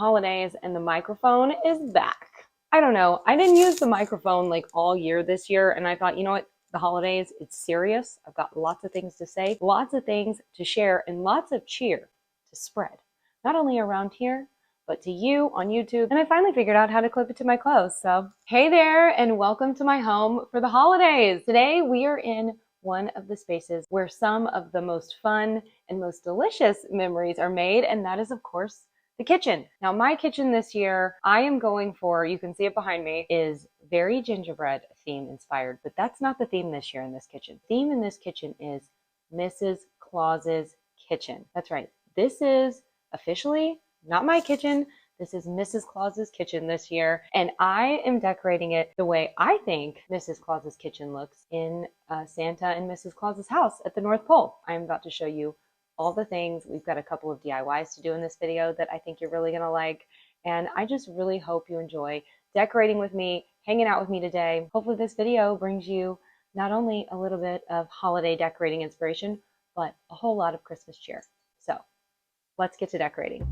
holidays and the microphone is back. I don't know. I didn't use the microphone like all year this year, and I thought, you know what? The holidays, it's serious. I've got lots of things to say, lots of things to share, and lots of cheer to spread. Not only around here, but to you on YouTube. And I finally figured out how to clip it to my clothes. So, hey there, and welcome to my home for the holidays. Today, we are in one of the spaces where some of the most fun and most delicious memories are made, and that is, of course, the kitchen. Now, my kitchen this year, I am going for, you can see it behind me, is very gingerbread theme inspired, but that's not the theme this year in this kitchen. The theme in this kitchen is Mrs. Claus's kitchen. That's right. This is officially not my kitchen. This is Mrs. Claus's kitchen this year, and I am decorating it the way I think Mrs. Claus's kitchen looks in Santa and Mrs. Claus's house at the North Pole. I'm about to show you all the things. We've got a couple of DIYs to do in this video that I think you're really gonna like, and I just really hope you enjoy decorating with me, hanging out with me today. Hopefully this video brings you not only a little bit of holiday decorating inspiration, but a whole lot of Christmas cheer. So let's get to decorating.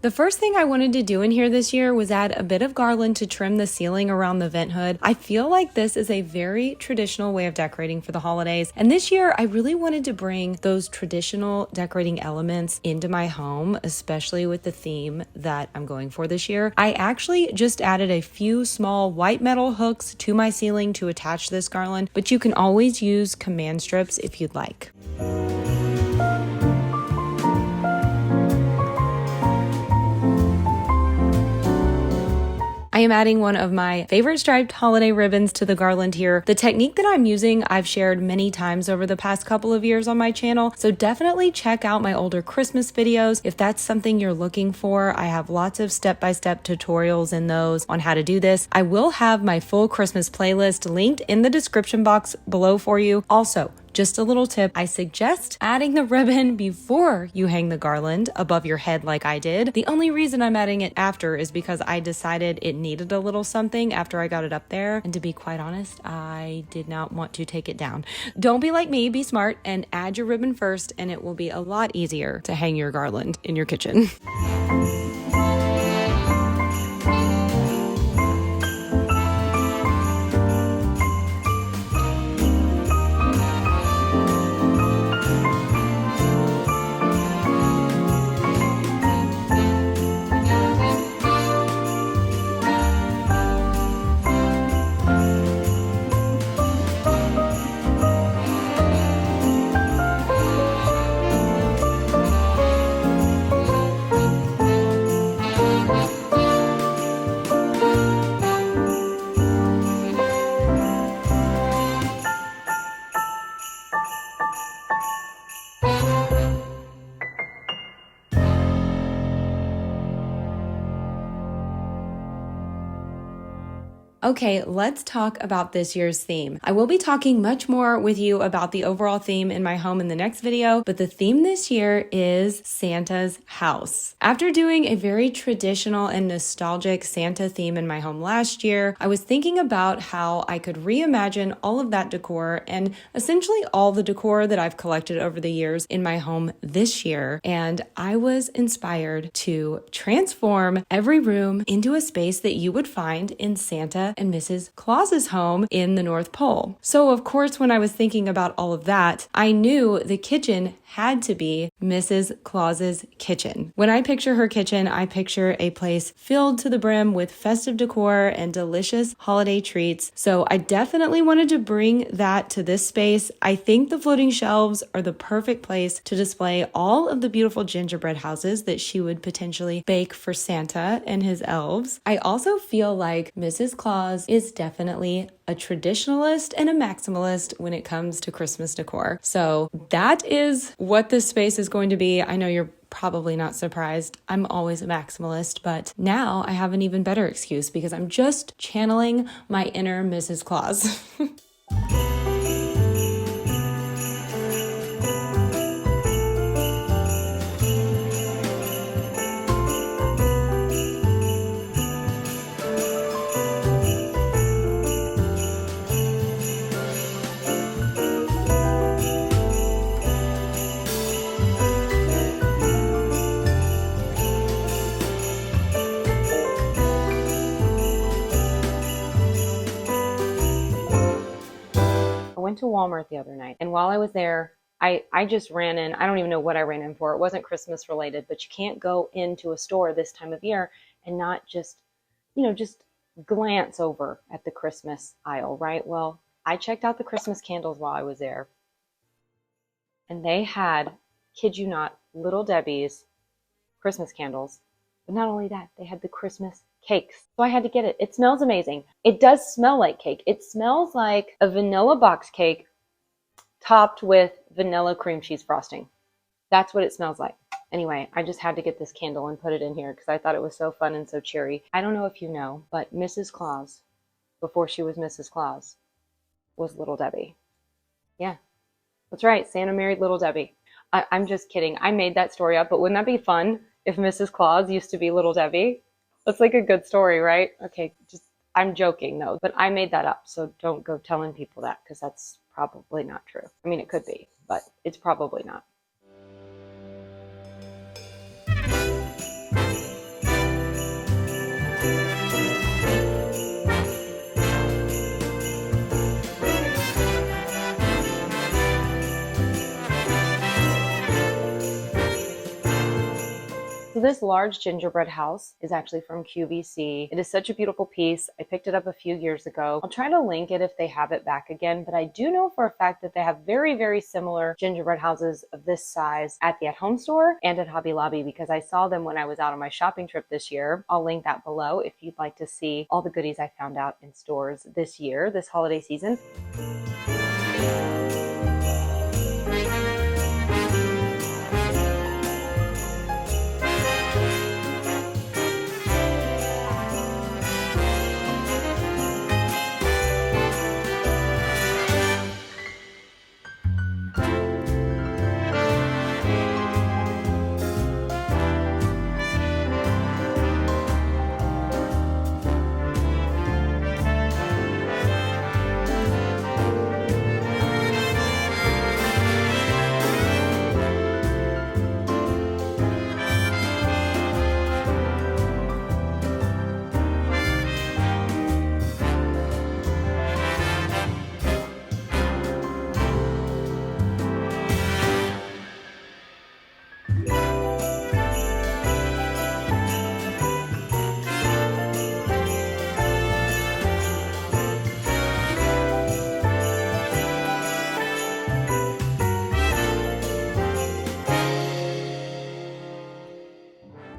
The first thing I wanted to do in here this year was add a bit of garland to trim the ceiling around the vent hood. I feel like this is a very traditional way of decorating for the holidays, and this year I really wanted to bring those traditional decorating elements into my home, especially with the theme that I'm going for this year. I actually just added a few small white metal hooks to my ceiling to attach this garland, but you can always use command strips if you'd like. I am adding one of my favorite striped holiday ribbons to the garland here. The technique that I'm using, I've shared many times over the past couple of years on my channel, so definitely check out my older Christmas videos if that's something you're looking for. I have lots of step-by-step tutorials in those on how to do this. I will have my full Christmas playlist linked in the description box below for you. Also, just a little tip, I suggest adding the ribbon before you hang the garland above your head like I did. The only reason I'm adding it after is because I decided it needed a little something after I got it up there, and to be quite honest, I did not want to take it down. Don't be like me, be smart and add your ribbon first, and it will be a lot easier to hang your garland in your kitchen. Okay, let's talk about this year's theme. I will be talking much more with you about the overall theme in my home in the next video, but the theme this year is Santa's house. After doing a very traditional and nostalgic Santa theme in my home last year, I was thinking about how I could reimagine all of that decor and essentially all the decor that I've collected over the years in my home this year. And I was inspired to transform every room into a space that you would find in Santa and Mrs. Claus's home in the North Pole. So of course, when I was thinking about all of that, I knew the kitchen had to be Mrs. Claus's kitchen. When I picture her kitchen, I picture a place filled to the brim with festive decor and delicious holiday treats. So I definitely wanted to bring that to this space. I think the floating shelves are the perfect place to display all of the beautiful gingerbread houses that she would potentially bake for Santa and his elves. I also feel like Mrs. Claus is definitely a traditionalist and a maximalist when it comes to Christmas decor. So that is what this space is going to be. I know you're probably not surprised. I'm always a maximalist, but now I have an even better excuse because I'm just channeling my inner Mrs. Claus. Walmart the other night, and while I was there, I just ran in. I don't even know what I ran in for. It wasn't Christmas related, but you can't go into a store this time of year and not just, just glance over at the Christmas aisle, right? Well, I checked out the Christmas candles while I was there, and they had, kid you not, Little Debbie's Christmas candles. But not only that, they had the Christmas cakes. So I had to get it. It smells amazing. It does smell like cake. It smells like a vanilla box cake topped with vanilla cream cheese frosting. That's what it smells like. Anyway, I just had to get this candle and put it in here because I thought it was so fun and so cheery. I don't know if you know, but Mrs. Claus, before she was Mrs. Claus, was Little Debbie. Yeah, that's right. Santa married Little Debbie. I'm just kidding. I made that story up, but wouldn't that be fun if Mrs. Claus used to be Little Debbie? That's like a good story, right? Okay, I'm joking though, but I made that up, so don't go telling people that because that's probably not true. I mean, it could be, but it's probably not. So this large gingerbread house is actually from QVC. It is such a beautiful piece. I picked it up a few years ago. I'll try to link it if they have it back again, but I do know for a fact that they have very, very similar gingerbread houses of this size at the at-home store and at Hobby Lobby because I saw them when I was out on my shopping trip this year. I'll link that below if you'd like to see all the goodies I found out in stores this year, this holiday season.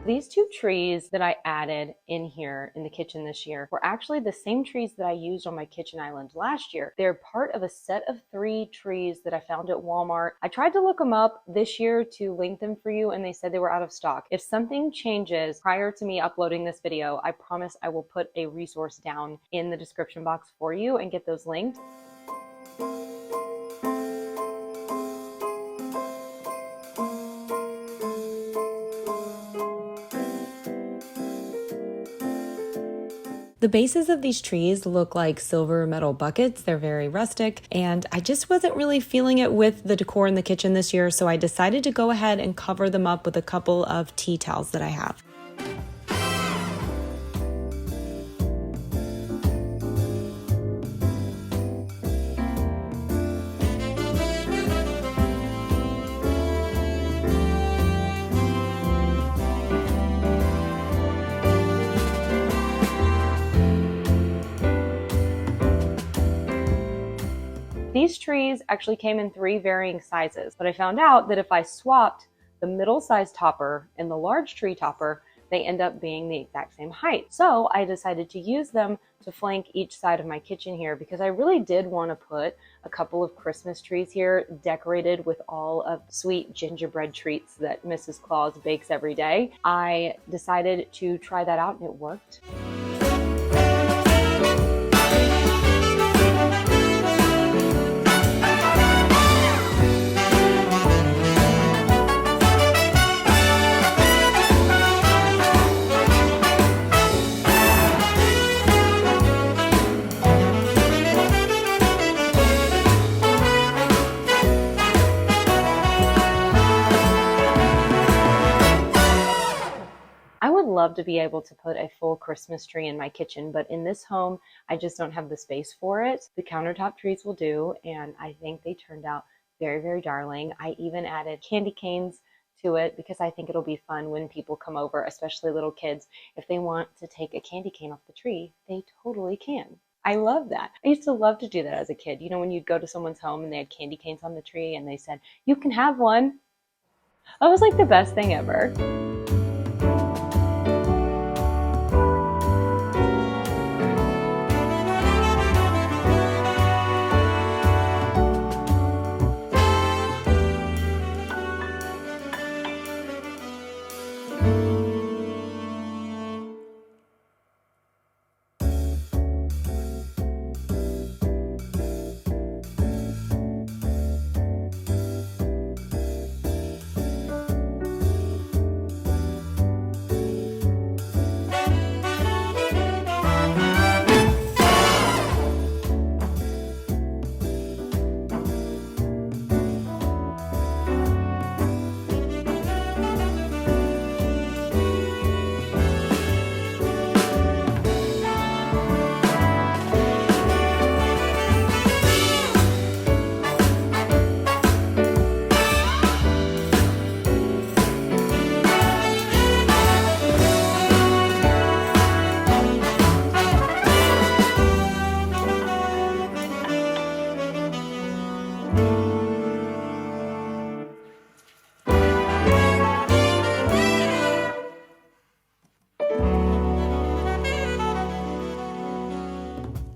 These two trees that I added in here in the kitchen this year were actually the same trees that I used on my kitchen island last year. They're part of a set of 3 trees that I found at Walmart. I tried to look them up this year to link them for you, and they said they were out of stock. If something changes prior to me uploading this video, I promise I will put a resource down in the description box for you and get those linked. The bases of these trees look like silver metal buckets. They're very rustic, and I just wasn't really feeling it with the decor in the kitchen this year, so I decided to go ahead and cover them up with a couple of tea towels that I have. These trees actually came in 3 varying sizes, but I found out that if I swapped the middle size topper and the large tree topper, they end up being the exact same height. So I decided to use them to flank each side of my kitchen here because I really did want to put a couple of Christmas trees here decorated with all of sweet gingerbread treats that Mrs. Claus bakes every day. I decided to try that out and it worked. love to be able to put a full Christmas tree in my kitchen, but in this home, I just don't have the space for it. The countertop trees will do, and I think they turned out very, very darling. I even added candy canes to it because I think it'll be fun when people come over, especially little kids. If they want to take a candy cane off the tree, they totally can. I love that. I used to love to do that as a kid. You know, when you'd go to someone's home and they had candy canes on the tree and they said, "You can have one." That was like the best thing ever.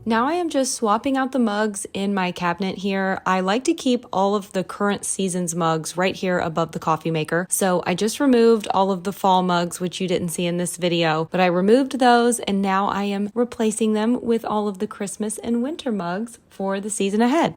Now I am just swapping out the mugs in my cabinet here. I like to keep all of the current season's mugs right here above the coffee maker. So I just removed all of the fall mugs, which you didn't see in this video, but I removed those and now I am replacing them with all of the Christmas and winter mugs for the season ahead.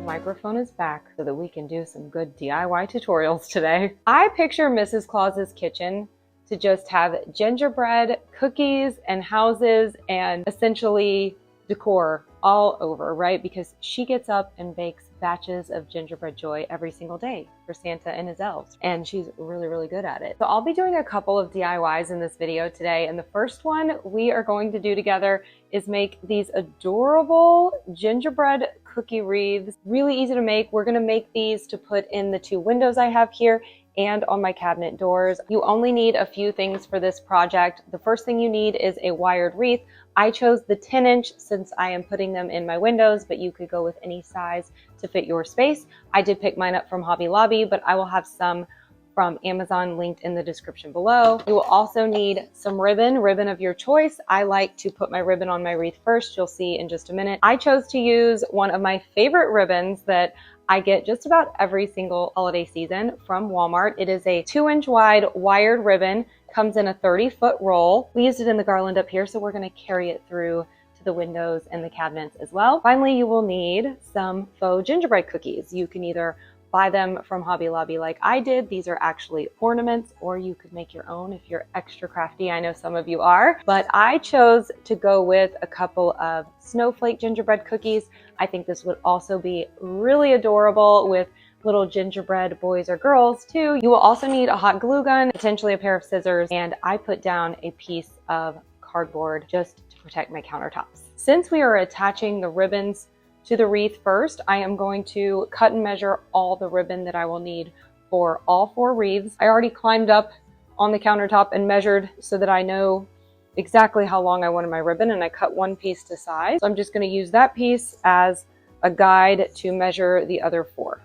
Microphone is back so that we can do some good DIY tutorials today. I picture Mrs. Claus's kitchen to just have gingerbread cookies and houses and essentially decor all over, right? Because she gets up and bakes batches of gingerbread joy every single day for Santa and his elves, and she's really, really good at it. So I'll be doing a couple of DIYs in this video today, and the first one we are going to do together is make these adorable gingerbread cookie wreaths. Really easy to make. We're gonna make these to put in the 2 windows I have here and on my cabinet doors. You only need a few things for this project. The first thing you need is a wired wreath. I chose the 10-inch since I am putting them in my windows, but you could go with any size to fit your space. I did pick mine up from Hobby Lobby, but I will have some from Amazon linked in the description below. You will also need some ribbon of your choice. I like to put my ribbon on my wreath first. You'll see in just a minute. I chose to use one of my favorite ribbons that I get just about every single holiday season from Walmart. It is a 2-inch wide wired ribbon, comes in a 30-foot roll. We used it in the garland up here, so we're gonna carry it through to the windows and the cabinets as well. Finally, you will need some faux gingerbread cookies. You can either buy them from Hobby Lobby like I did. These are actually ornaments, or you could make your own if you're extra crafty. I know some of you are, but I chose to go with a couple of snowflake gingerbread cookies. I think this would also be really adorable with little gingerbread boys or girls too. You will also need a hot glue gun, potentially a pair of scissors, and I put down a piece of cardboard just to protect my countertops. Since we are attaching the ribbons to the wreath first, I am going to cut and measure all the ribbon that I will need for all 4 wreaths. I already climbed up on the countertop and measured so that I know exactly how long I wanted my ribbon, and I cut 1 piece to size. So I'm just going to use that piece as a guide to measure the other 4.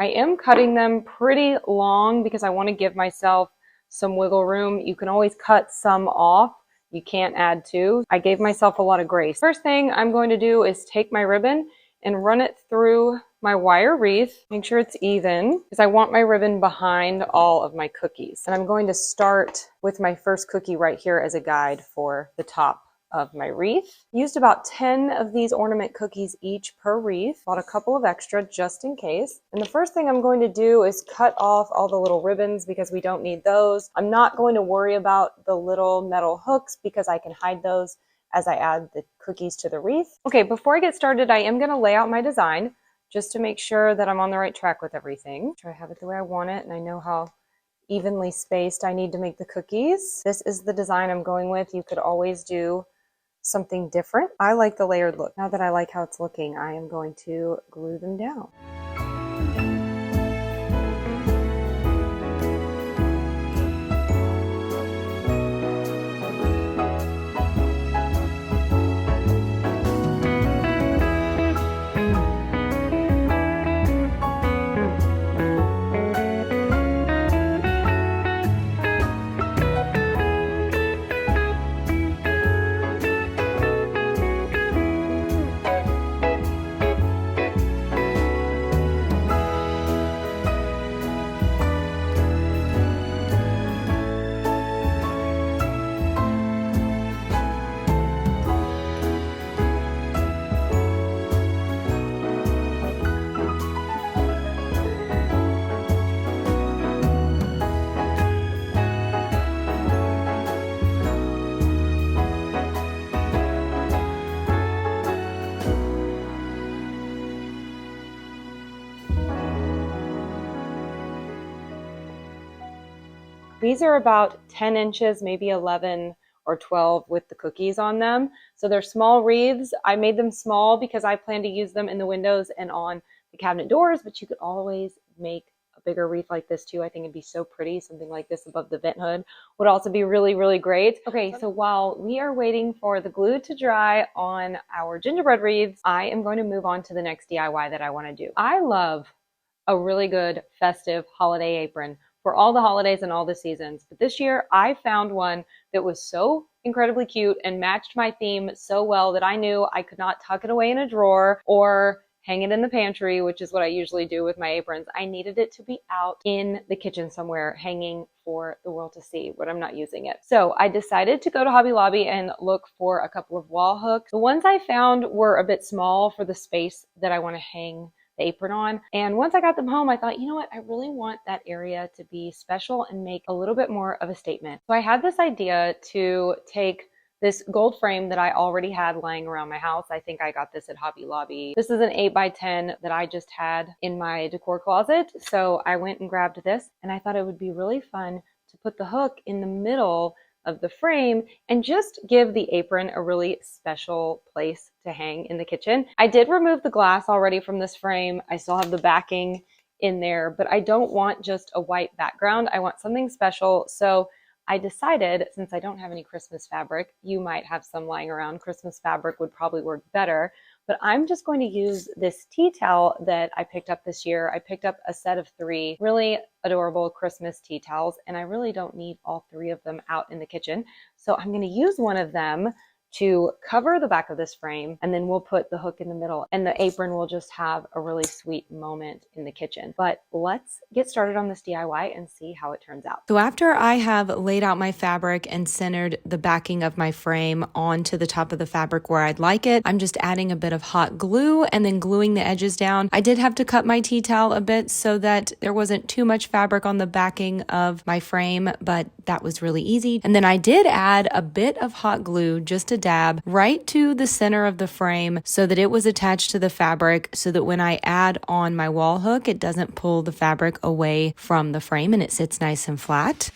I am cutting them pretty long because I want to give myself some wiggle room. You can always cut some off you can't add two. I gave myself a lot of grace. First thing I'm going to do is take my ribbon and run it through my wire wreath. Make sure it's even because I want my ribbon behind all of my cookies. And I'm going to start with my first cookie right here as a guide for the top of my wreath. Used about 10 of these ornament cookies each per wreath. Bought a couple of extra just in case. And the first thing I'm going to do is cut off all the little ribbons because we don't need those. I'm not going to worry about the little metal hooks because I can hide those as I add the cookies to the wreath. Okay, before I get started, I am going to lay out my design just to make sure that I'm on the right track with everything. Try to have it the way I want it, and I know how evenly spaced I need to make the cookies. This is the design I'm going with. You could always do something different. I like the layered look. Now that I like how it's looking, I am going to glue them down. These are about 10 inches, maybe 11 or 12 with the cookies on them. So they're small wreaths. I made them small because I plan to use them in the windows and on the cabinet doors, but you could always make a bigger wreath like this too. I think it'd be so pretty. Something like this above the vent hood would also be really, really great. Okay, so while we are waiting for the glue to dry on our gingerbread wreaths, I am going to move on to the next DIY that I want to do. I love a really good festive holiday apron for all the holidays and all the seasons. But this year I found one that was so incredibly cute and matched my theme so well that I knew I could not tuck it away in a drawer or hang it in the pantry, which is what I usually do with my aprons. I needed it to be out in the kitchen somewhere, hanging for the world to see when I'm not using it. So I decided to go to Hobby Lobby and look for a couple of wall hooks. The ones I found were a bit small for the space that I want to hang the apron on. And once I got them home, I thought, you know what, I really want that area to be special and make a little bit more of a statement. So I had this idea to take this gold frame that I already had lying around my house. I think I got this at Hobby Lobby. This is an 8x10 that I just had in my decor closet. So I went and grabbed this, and I thought it would be really fun to put the hook in the middle of the frame and just give the apron a really special place to hang in the kitchen. I did remove the glass already from this frame. I still have the backing in there, but I don't want just a white background. I want something special. So I decided, since I don't have any Christmas fabric, you might have some lying around. Christmas fabric would probably work better, but I'm just going to use this tea towel that I picked up this year. I picked up a set of 3 really adorable Christmas tea towels, and I really don't need all 3 of them out in the kitchen. So I'm going to use one of them to cover the back of this frame, and then we'll put the hook in the middle, and the apron will just have a really sweet moment in the kitchen. But let's get started on this DIY and see how it turns out. So after I have laid out my fabric and centered the backing of my frame onto the top of the fabric where I'd like it, I'm just adding a bit of hot glue and then gluing the edges down. I did have to cut my tea towel a bit so that there wasn't too much fabric on the backing of my frame, but that was really easy. And then I did add a bit of hot glue, just a dab, right to the center of the frame so that it was attached to the fabric, so that when I add on my wall hook, it doesn't pull the fabric away from the frame and it sits nice and flat.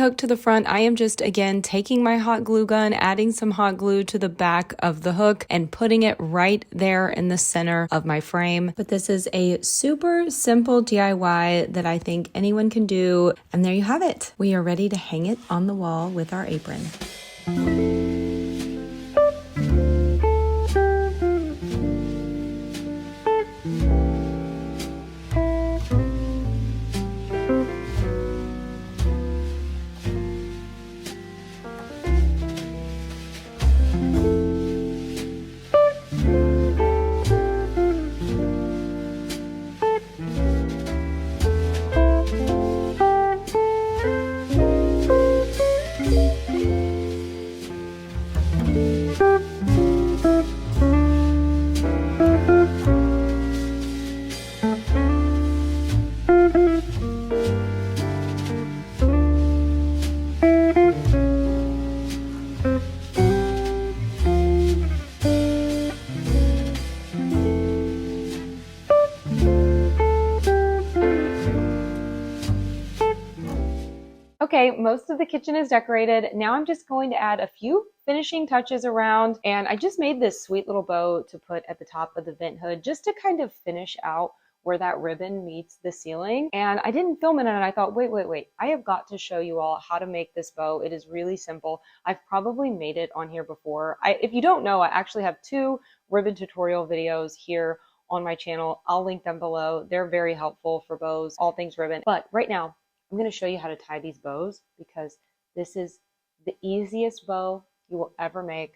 hook to the front, I am just, again, taking my hot glue gun, adding some hot glue to the back of the hook and putting it right there in the center of my frame. But this is a super simple DIY that I think anyone can do. And there you have it. We are ready to hang it on the wall with our apron. Okay, most of the kitchen is decorated. Now I'm just going to add a few finishing touches around, and I just made this sweet little bow to put at the top of the vent hood just to kind of finish out where that ribbon meets the ceiling. And I didn't film it, and I thought, wait, I have got to show you all how to make this bow. It is really simple. I've probably made it on here before. If you don't know, I actually have 2 ribbon tutorial videos here on my channel. I'll link them below. They're very helpful for bows, all things ribbon. But right now, I'm going to show you how to tie these bows because this is the easiest bow you will ever make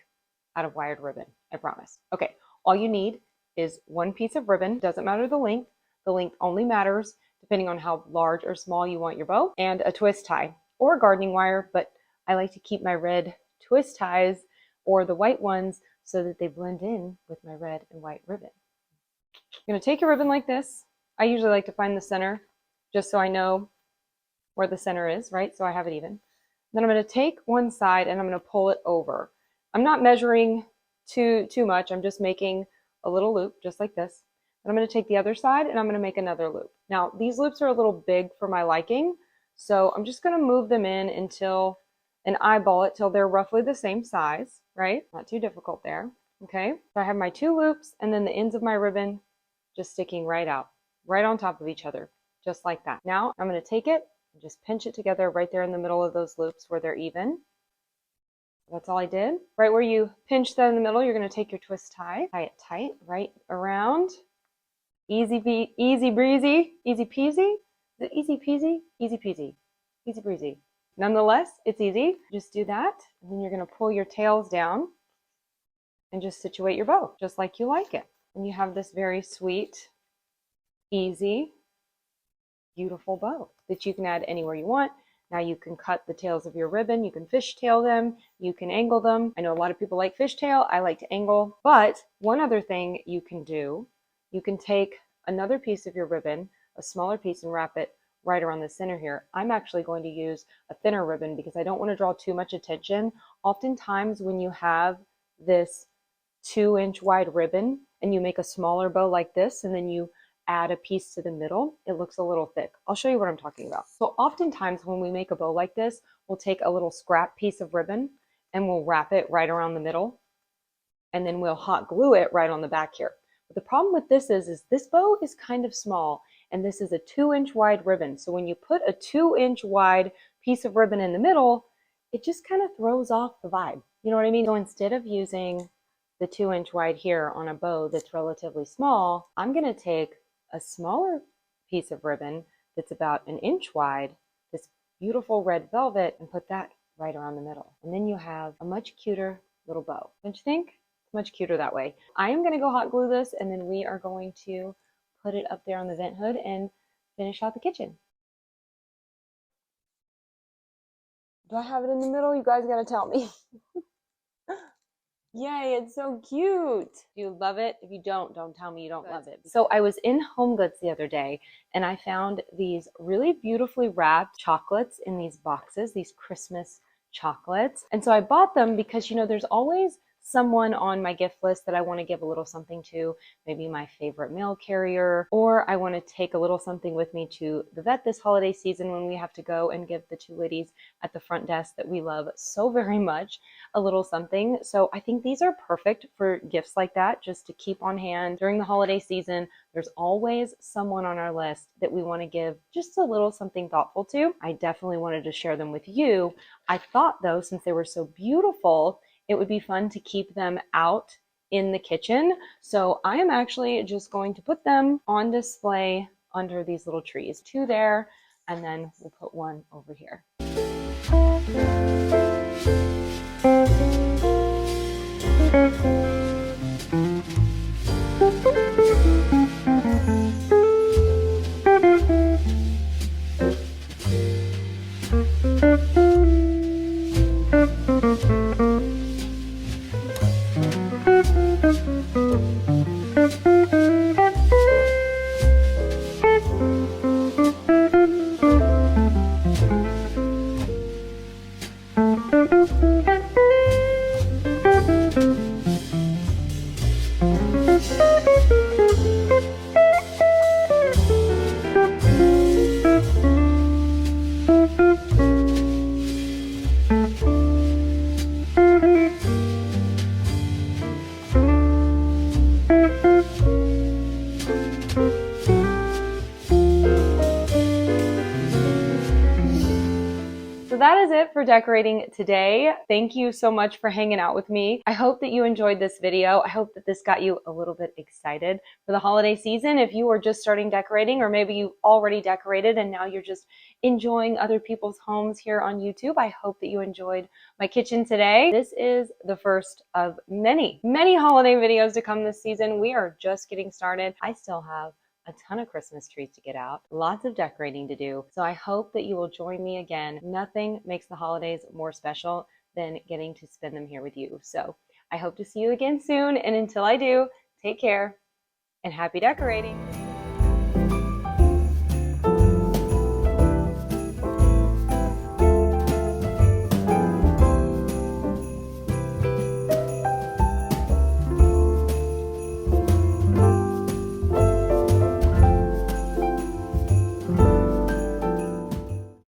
out of wired ribbon, I promise. Okay, all you need is 1 piece of ribbon. Doesn't matter the length. The length only matters depending on how large or small you want your bow, and a twist tie or gardening wire, but I like to keep my red twist ties or the white ones so that they blend in with my red and white ribbon. You're going to take your ribbon like this. I usually like to find the center just so I know where the center is, right? So I have it even. Then I'm going to take one side and I'm going to pull it over. I'm not measuring too much. I'm just making a little loop just like this. And I'm going to take the other side and I'm going to make another loop. Now these loops are a little big for my liking, so I'm just going to move them in until and eyeball it till they're roughly the same size, right? Not too difficult there. Okay, so I have my 2 loops and then the ends of my ribbon just sticking right out, right on top of each other, just like that. Now I'm going to take it and just pinch it together right there in the middle of those loops where they're even. That's all I did. Right where you pinch that in the middle, you're going to take your twist tie it tight right around. Easy breezy, easy peasy, is it easy peasy? Easy peasy, easy breezy. Nonetheless, it's easy. Just do that, and then you're going to pull your tails down and just situate your bow just like you like it. And you have this very sweet, easy, beautiful bow that you can add anywhere you want. Now you can cut the tails of your ribbon, you can fishtail them, you can angle them. I know a lot of people like fishtail, I like to angle. But one other thing you can do, you can take another piece of your ribbon, a smaller piece, and wrap it right around the center here. I'm actually going to use a thinner ribbon because I don't want to draw too much attention. Oftentimes when you have this 2-inch wide ribbon and you make a smaller bow like this and then you add a piece to the middle, it looks a little thick. I'll show you what I'm talking about. So oftentimes when we make a bow like this, we'll take a little scrap piece of ribbon and we'll wrap it right around the middle and then we'll hot glue it right on the back here. But the problem with this is this bow is kind of small and this is a 2-inch wide ribbon. So when you put a 2-inch wide piece of ribbon in the middle, it just kind of throws off the vibe. You know what I mean? So instead of using the 2-inch wide here on a bow that's relatively small, I'm going to take a smaller piece of ribbon that's about 1 inch wide, this beautiful red velvet, and put that right around the middle. And then you have a much cuter little bow. Don't you think? It's much cuter that way. I am going to go hot glue this, and then we are going to put it up there on the vent hood and finish out the kitchen. Do I have it in the middle? You guys got to tell me. Yay, it's so cute. Do you love it? If you don't tell me you don't love it. So I was in Home Goods the other day and I found these really beautifully wrapped chocolates in these boxes, these Christmas chocolates. And so I bought them because, you know, there's always someone on my gift list that I want to give a little something to, maybe my favorite mail carrier, or I want to take a little something with me to the vet this holiday season when we have to go and give the two ladies at the front desk that we love so very much a little something. So I think these are perfect for gifts like that, just to keep on hand during the holiday season. There's always someone on our list that we want to give just a little something thoughtful to. I definitely wanted to share them with you. I thought though, since they were so beautiful, it would be fun to keep them out in the kitchen. So I am actually just going to put them on display under these little trees. Two there, and then we'll put one over here. That is it for decorating today. Thank you so much for hanging out with me. I hope that you enjoyed this video. I hope that this got you a little bit excited for the holiday season. If you are just starting decorating, or maybe you already decorated and now you're just enjoying other people's homes here on YouTube, I hope that you enjoyed my kitchen today. This is the first of many, many holiday videos to come this season. We are just getting started. I still have a ton of Christmas trees to get out, lots of decorating to do. So I hope that you will join me again. Nothing makes the holidays more special than getting to spend them here with you. So I hope to see you again soon. And until I do, take care and happy decorating.